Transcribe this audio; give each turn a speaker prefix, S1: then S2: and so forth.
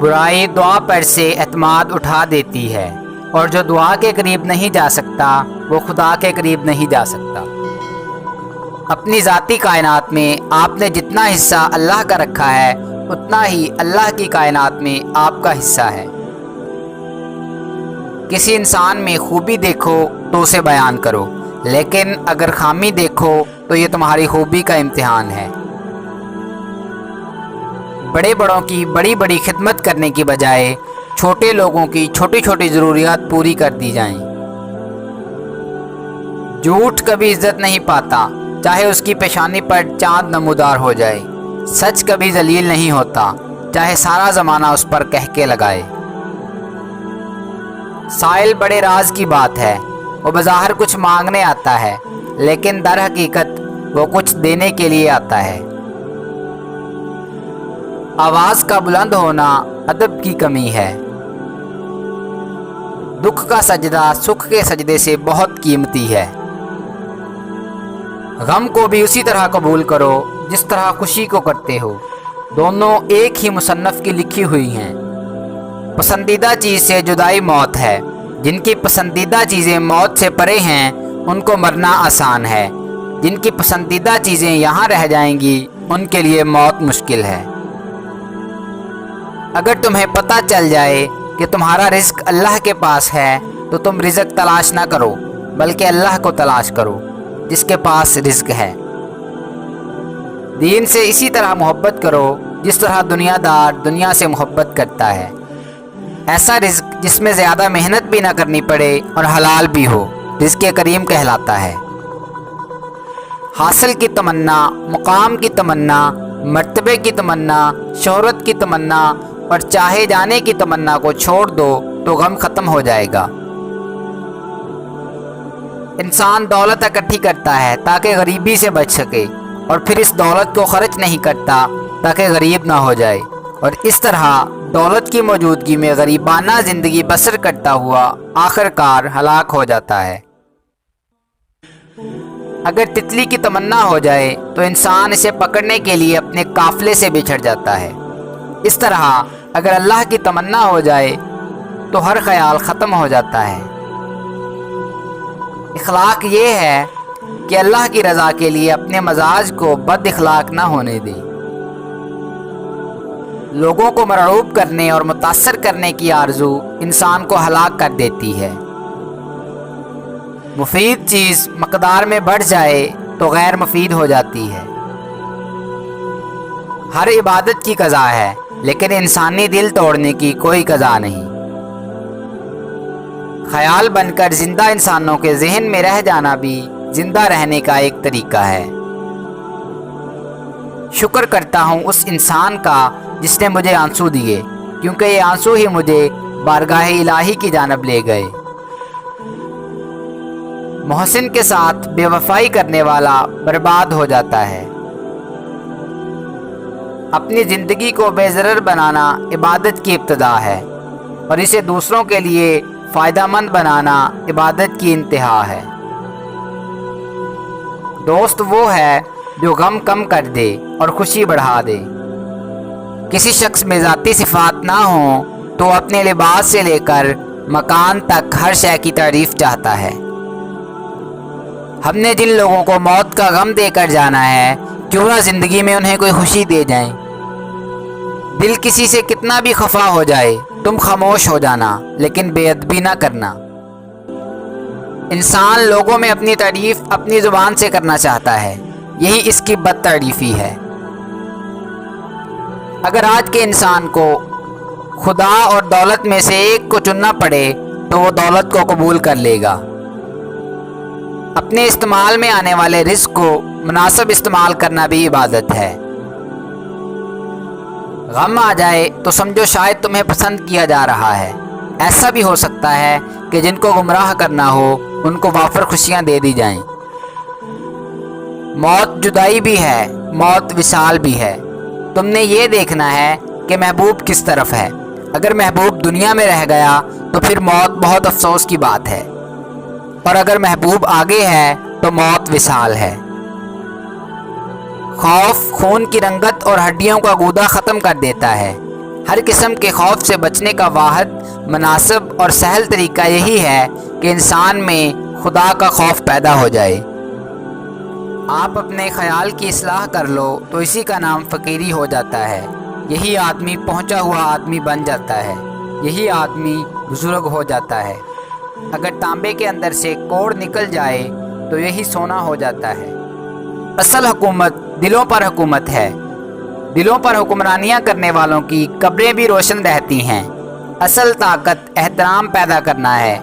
S1: برائی دعا پر سے اعتماد اٹھا دیتی ہے، اور جو دعا کے قریب نہیں جا سکتا وہ خدا کے قریب نہیں جا سکتا۔ اپنی ذاتی کائنات میں آپ نے جتنا حصہ اللہ کا رکھا ہے اتنا ہی اللہ کی کائنات میں آپ کا حصہ ہے۔ کسی انسان میں خوبی دیکھو تو اسے بیان کرو، لیکن اگر خامی دیکھو تو یہ تمہاری خوبی کا امتحان ہے۔ بڑے بڑوں کی بڑی بڑی خدمت کرنے کی بجائے چھوٹے لوگوں کی چھوٹی چھوٹی ضروریات پوری کر دی جائیں۔ جھوٹ کبھی عزت نہیں پاتا، چاہے اس کی پیشانی پر چاند نمودار ہو جائے۔ سچ کبھی ذلیل نہیں ہوتا، چاہے سارا زمانہ اس پر کہکے لگائے۔ سائل بڑے راز کی بات ہے، وہ بظاہر کچھ مانگنے آتا ہے، لیکن در حقیقت وہ کچھ دینے کے لیے آتا ہے۔ آواز کا بلند ہونا ادب کی کمی ہے۔ دکھ کا سجدہ سکھ کے سجدے سے بہت قیمتی ہے۔ غم کو بھی اسی طرح قبول کرو جس طرح خوشی کو کرتے ہو، دونوں ایک ہی مصنف کی لکھی ہوئی ہیں۔ پسندیدہ چیز سے جدائی موت ہے، جن کی پسندیدہ چیزیں موت سے پرے ہیں ان کو مرنا آسان ہے، جن کی پسندیدہ چیزیں یہاں رہ جائیں گی ان کے لیے موت مشکل ہے۔ اگر تمہیں پتہ چل جائے کہ تمہارا رزق اللہ کے پاس ہے تو تم رزق تلاش نہ کرو بلکہ اللہ کو تلاش کرو جس کے پاس رزق ہے۔ دین سے اسی طرح محبت کرو جس طرح دنیا دار دنیا سے محبت کرتا ہے۔ ایسا رزق جس میں زیادہ محنت بھی نہ کرنی پڑے اور حلال بھی ہو رزق کریم کہلاتا ہے۔ حاصل کی تمنا، مقام کی تمنا، مرتبے کی تمنا، شہرت کی تمنا اور چاہے جانے کی تمنا کو چھوڑ دو تو غم ختم ہو جائے گا۔ انسان دولت اکٹھی کرتا ہے تاکہ غریبی سے بچ سکے، اور پھر اس دولت کو خرچ نہیں کرتا تاکہ غریب نہ ہو جائے، اور اس طرح دولت کی موجودگی میں غریبانہ زندگی بسر کرتا ہوا آخر کار ہلاک ہو جاتا ہے۔ اگر تتلی کی تمنا ہو جائے تو انسان اسے پکڑنے کے لیے اپنے قافلے سے بچھڑ جاتا ہے۔ اس طرح اگر اللہ کی تمنا ہو جائے تو ہر خیال ختم ہو جاتا ہے۔ اخلاق یہ ہے کہ اللہ کی رضا کے لیے اپنے مزاج کو بد اخلاق نہ ہونے دے۔ لوگوں کو مرعوب کرنے اور متاثر کرنے کی آرزو انسان کو ہلاک کر دیتی ہے۔ مفید چیز مقدار میں بڑھ جائے تو غیر مفید ہو جاتی ہے۔ ہر عبادت کی قضا ہے، لیکن انسانی دل توڑنے کی کوئی قضا نہیں۔ خیال بن کر زندہ انسانوں کے ذہن میں رہ جانا بھی زندہ رہنے کا ایک طریقہ ہے۔ شکر کرتا ہوں اس انسان کا جس نے مجھے آنسو دیے، کیونکہ یہ آنسو ہی مجھے بارگاہ الہی کی جانب لے گئے۔ محسن کے ساتھ بے وفائی کرنے والا برباد ہو جاتا ہے۔ اپنی زندگی کو بے ضرر بنانا عبادت کی ابتدا ہے، اور اسے دوسروں کے لیے فائدہ مند بنانا عبادت کی انتہا ہے۔ دوست وہ ہے جو غم کم کر دے اور خوشی بڑھا دے۔ کسی شخص میں ذاتی صفات نہ ہوں تو اپنے لباس سے لے کر مکان تک ہر شے کی تعریف چاہتا ہے۔ ہم نے جن لوگوں کو موت کا غم دے کر جانا ہے، کیوں نہ زندگی میں انہیں کوئی خوشی دے جائیں۔ دل کسی سے کتنا بھی خفا ہو جائے تم خاموش ہو جانا، لیکن بے ادبی نہ کرنا۔ انسان لوگوں میں اپنی تعریف اپنی زبان سے کرنا چاہتا ہے، یہی اس کی بد تعریفی ہے۔ اگر آج کے انسان کو خدا اور دولت میں سے ایک کو چننا پڑے تو وہ دولت کو قبول کر لے گا۔ اپنے استعمال میں آنے والے رزق کو مناسب استعمال کرنا بھی عبادت ہے۔ غم آ جائے تو سمجھو شاید تمہیں پسند کیا جا رہا ہے۔ ایسا بھی ہو سکتا ہے کہ جن کو گمراہ کرنا ہو ان کو وافر خوشیاں دے دی جائیں۔ موت جدائی بھی ہے، موت وصال بھی ہے۔ تم نے یہ دیکھنا ہے کہ محبوب کس طرف ہے۔ اگر محبوب دنیا میں رہ گیا تو پھر موت بہت افسوس کی بات ہے، اور اگر محبوب آگے ہے تو موت وصال ہے۔ خوف خون کی رنگت اور ہڈیوں کا گودا ختم کر دیتا ہے۔ ہر قسم کے خوف سے بچنے کا واحد مناسب اور سہل طریقہ یہی ہے کہ انسان میں خدا کا خوف پیدا ہو جائے۔ آپ اپنے خیال کی اصلاح کر لو تو اسی کا نام فقیری ہو جاتا ہے۔ یہی آدمی پہنچا ہوا آدمی بن جاتا ہے، یہی آدمی بزرگ ہو جاتا ہے۔ اگر تانبے کے اندر سے کوڑ نکل جائے تو یہی سونا ہو جاتا ہے۔ اصل حکومت دلوں پر حکومت ہے۔ دلوں پر حکمرانیاں کرنے والوں کی قبریں بھی روشن رہتی ہیں۔ اصل طاقت احترام پیدا کرنا ہے۔